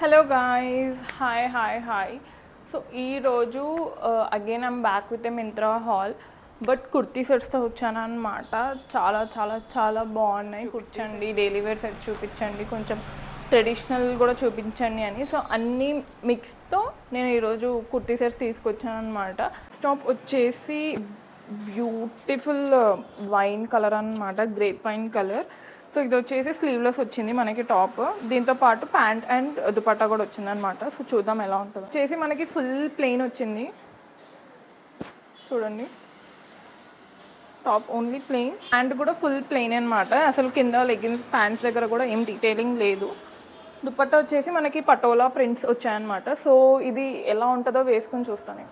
Hello guys, hi. So ఈరోజు again I'm back with a Myntra haul. But kurti సెట్స్తో వచ్చాను అనమాట. చాలా బాగున్నాయి. కూర్చోండి, డైలీ వేర్ సెట్స్ చూపించండి, కొంచెం ట్రెడిషనల్ కూడా చూపించండి అని. సో అన్నీ మిక్స్తో నేను ఈరోజు కుర్తీ సెట్స్ తీసుకొచ్చాను అనమాట. టాప్ వచ్చేసి బ్యూటిఫుల్ వైన్ కలర్ అనమాట, గ్రేప్ వైన్ కలర్. సో ఇది వచ్చేసి స్లీవ్లెస్ వచ్చింది మనకి టాప్, దీంతో పాటు ప్యాంట్ అండ్ దుపట్టా కూడా వచ్చింది అనమాట. సో చూద్దాం ఎలా ఉంటుందో. వచ్చేసి మనకి ఫుల్ ప్లెయిన్ వచ్చింది చూడండి, టాప్ ఓన్లీ ప్లెయిన్, ప్యాంట్ కూడా ఫుల్ ప్లెయిన్ అనమాట. అసలు కింద లెగ్గిన్స్ ప్యాంట్స్ దగ్గర కూడా ఏం డీటెయిలింగ్ లేదు. దుపట్టా వచ్చేసి మనకి పటోలా ప్రింట్స్ వచ్చాయన్నమాట. సో ఇది ఎలా ఉంటుందో వేసుకొని చూస్తాను.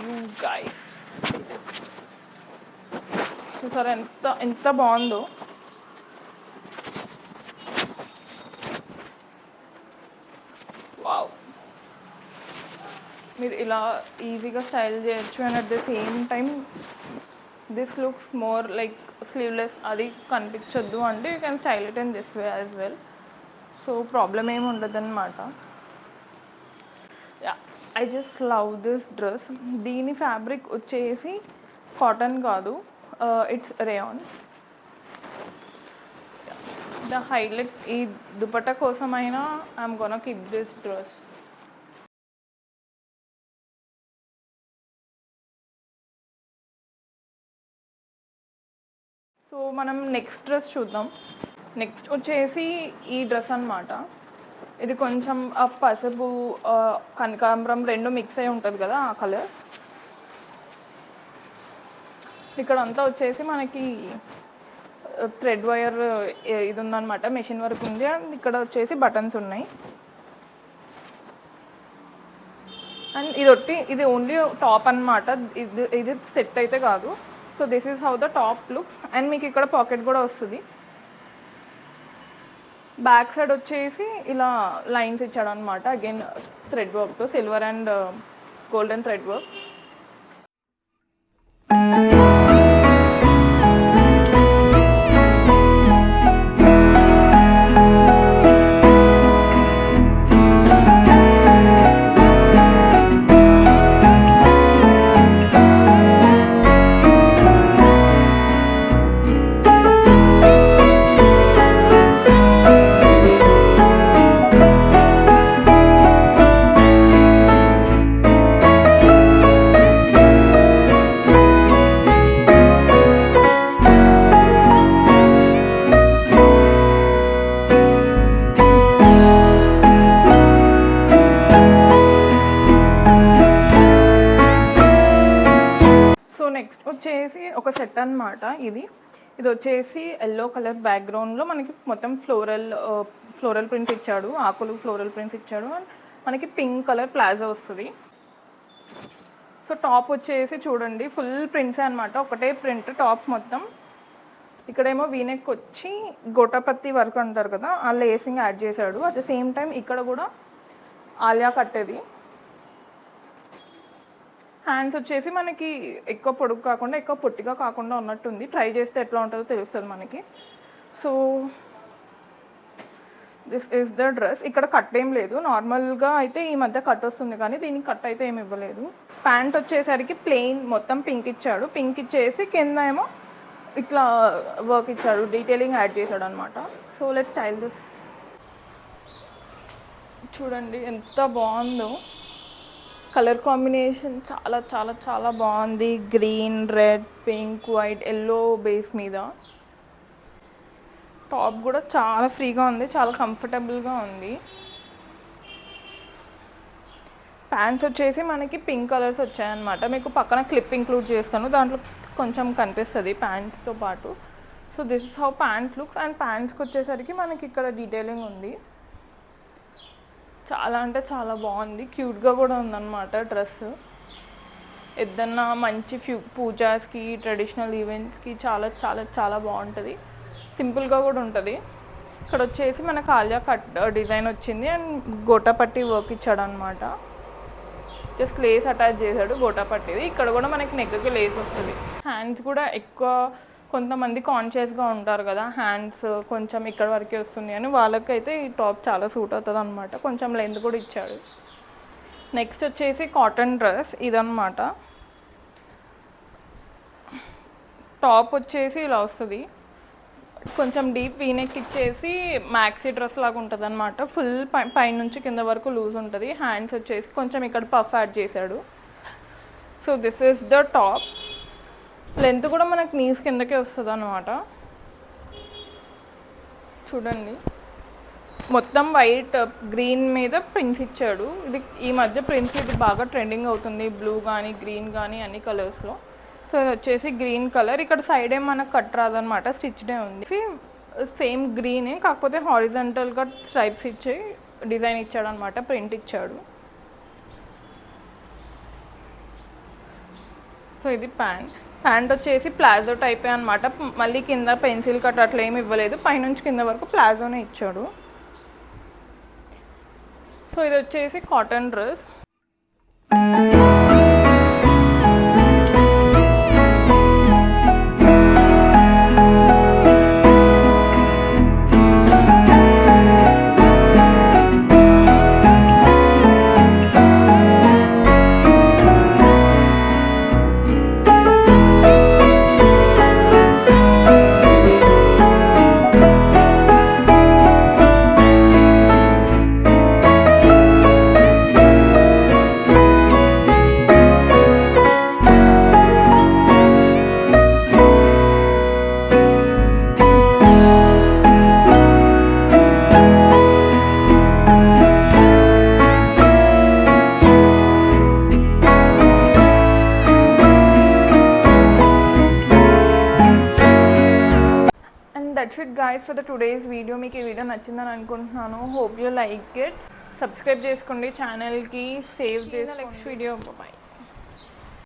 యూ గైస్ చూసారా ఎంత బాగుందో. వావ్, మీరు ఇలా ఈజీగా స్టైల్ చేయొచ్చు. And at the same time this looks more like sleeveless, అది కనిపించొద్దు అంటే you can style it in this way as well. So problem ఏమి ఉండదు అనమాట. I just love this dress. దీని ఫ్యాబ్రిక్ వచ్చేసి కాటన్ కాదు, ఇట్స్ రేయాన్. ద హైలైట్ ఈ దుపట్టా కోసమైనా I'm gonna keep this dress. So మనం నెక్స్ట్ డ్రెస్ చూద్దాం. నెక్స్ట్ వచ్చేసి ఈ డ్రెస్ అనమాట. ఇది కొంచెం పసుపు కనకాంబరం రెండు మిక్స్ అయి ఉంటుంది కదా ఆ కలర్. ఇక్కడ అంతా వచ్చేసి మనకి థ్రెడ్ వైర్ ఇది ఉందన్నమాట, మెషిన్ వర్క్ ఉంది. అండ్ ఇక్కడ వచ్చేసి బటన్స్ ఉన్నాయి. అండ్ ఇది ఓన్లీ టాప్ అనమాట, ఇది సెట్ అయితే కాదు. So this is how the top looks. And మీకు ఇక్కడ పాకెట్ కూడా వస్తుంది. బ్యాక్ సైడ్ వచ్చేసి ఇలా లైన్స్ ఇచ్చాడు అనమాట, అగైన్ థ్రెడ్ వర్క్తో, silver and golden thread work. Next వచ్చేసి ఒక సెట్ అనమాట. ఇది వచ్చేసి ఎల్లో కలర్ బ్యాక్గ్రౌండ్లో మనకి మొత్తం ఫ్లోరల్ ప్రింట్స్ ఇచ్చాడు, ఆకులు ఫ్లోరల్ ప్రింట్స్ ఇచ్చాడు. అండ్ మనకి పింక్ కలర్ ప్లాజో వస్తుంది. సో టాప్ వచ్చేసి చూడండి ఫుల్ ప్రింట్సే అనమాట, ఒకటే ప్రింట్ టాప్ మొత్తం. ఇక్కడేమో వీనెక్ వచ్చి గోటాపత్తి వర్క్ అంటారు కదా, ఆ లేసింగ్ యాడ్ చేశాడు. అట్ ద సేమ్ టైం ఇక్కడ కూడా ఆలియా కట్టేది. హ్యాండ్స్ వచ్చేసి మనకి ఎక్కువ పొడుగు కాకుండా ఎక్కువ పొట్టిగా కాకుండా ఉన్నట్టుంది. ట్రై చేస్తే ఎట్లా ఉంటుందో తెలుస్తుంది మనకి. So this is the dress. ఇక్కడ కట్ ఏం లేదు, నార్మల్గా అయితే ఈ మధ్య కట్ వస్తుంది కానీ దీనికి కట్ అయితే ఏమి ఇవ్వలేదు. ప్యాంట్ వచ్చేసరికి ప్లెయిన్ మొత్తం పింక్ ఇచ్చాడు. పింక్ ఇచ్చేసి కింద ఏమో ఇట్లా వర్క్ ఇచ్చాడు, డీటెయిలింగ్ యాడ్ చేశాడు అనమాట. So let's style this. చూడండి ఎంత బాగుందో, కలర్ కాంబినేషన్ చాలా బాగుంది. Green, red, pink, white, yellow base మీద. టాప్ కూడా చాలా ఫ్రీగా ఉంది, చాలా కంఫర్టబుల్గా ఉంది. ప్యాంట్స్ వచ్చేసి మనకి పింక్ కలర్స్ వచ్చాయన్నమాట. మీకు పక్కన క్లిప్ ఇంక్లూడ్ చేస్తాను, దాంట్లో కొంచెం కనిపిస్తుంది ప్యాంట్స్తో పాటు. So this is how pant looks. And ప్యాంట్స్కి వచ్చేసరికి మనకి ఇక్కడ డీటెయిలింగ్ ఉంది. చాలా అంటే చాలా బాగుంది, క్యూట్గా కూడా ఉందన్నమాట డ్రెస్. ఏదన్నా మంచి పూజాస్కి, ట్రెడిషనల్ ఈవెంట్స్కి చాలా బాగుంటుంది. సింపుల్గా కూడా ఉంటుంది. ఇక్కడ వచ్చేసి మనకు ఆలియా కట్ డిజైన్ వచ్చింది. అండ్ గోటాపట్టి వర్క్ ఇచ్చాడు అనమాట. జస్ట్ లేస్ అటాచ్ చేశాడు గోటాపట్టిది. ఇక్కడ కూడా మనకి నెక్కి లేస్ వస్తుంది. హ్యాండ్స్ కూడా ఎక్కువ కొంతమంది కాన్షియస్గా ఉంటారు కదా, హ్యాండ్స్ కొంచెం ఇక్కడ వరకే వస్తుంది అని, వాళ్ళకైతే ఈ టాప్ చాలా సూట్ అవుతుంది అనమాట. కొంచెం లెంత్ కూడా ఇచ్చాడు. నెక్స్ట్ వచ్చేసి కాటన్ డ్రెస్ ఇదన్నమాట. టాప్ వచ్చేసి ఇలా వస్తుంది, కొంచెం డీప్ వీనెక్ ఇచ్చేసి మ్యాక్సీ డ్రెస్ లాగా ఉంటుంది అనమాట. ఫుల్ పైనుంచి కింద వరకు లూజ్ ఉంటుంది. హ్యాండ్స్ వచ్చేసి కొంచెం ఇక్కడ పఫ్ యాడ్ చేశాడు. So this is the top. Length కూడా మనకు నీస్ కిందకే వస్తుంది అనమాట. చూడండి, మొత్తం వైట్ గ్రీన్ మీద ప్రింట్స్ ఇచ్చాడు. ఇది ఈ మధ్య ప్రింట్స్ ఇది బాగా ట్రెండింగ్ అవుతుంది, బ్లూ కానీ గ్రీన్ కానీ అన్ని కలర్స్లో. సో ఇది వచ్చేసి గ్రీన్ కలర్. ఇక్కడ సైడ్ ఏం మనకు కట్ రాదనమాట, స్టిచ్డే ఉంది. సేమ్ గ్రీనే, కాకపోతే హారిజంటల్గా స్ట్రైప్స్ ఇచ్చి డిజైన్ ఇచ్చాడు అనమాట, ప్రింట్ ఇచ్చాడు. సో ఇది ప్యాంట్ వచ్చేసి ప్లాజో టైపే అనమాట. మళ్ళీ కింద పెన్సిల్ కట్ అట్లా ఏమి ఇవ్వలేదు, పైనుంచి కింద వరకు ప్లాజోనే ఇచ్చాడు. సో ఇది వచ్చేసి cotton dress. That's it guys for the today's video. మీకు ఈ వీడియో నచ్చిందని అనుకుంటున్నాను. Hope you like it. Subscribe చేసుకోండి ఛానల్కి, సేవ్ చేసుకోండి. Next video bye.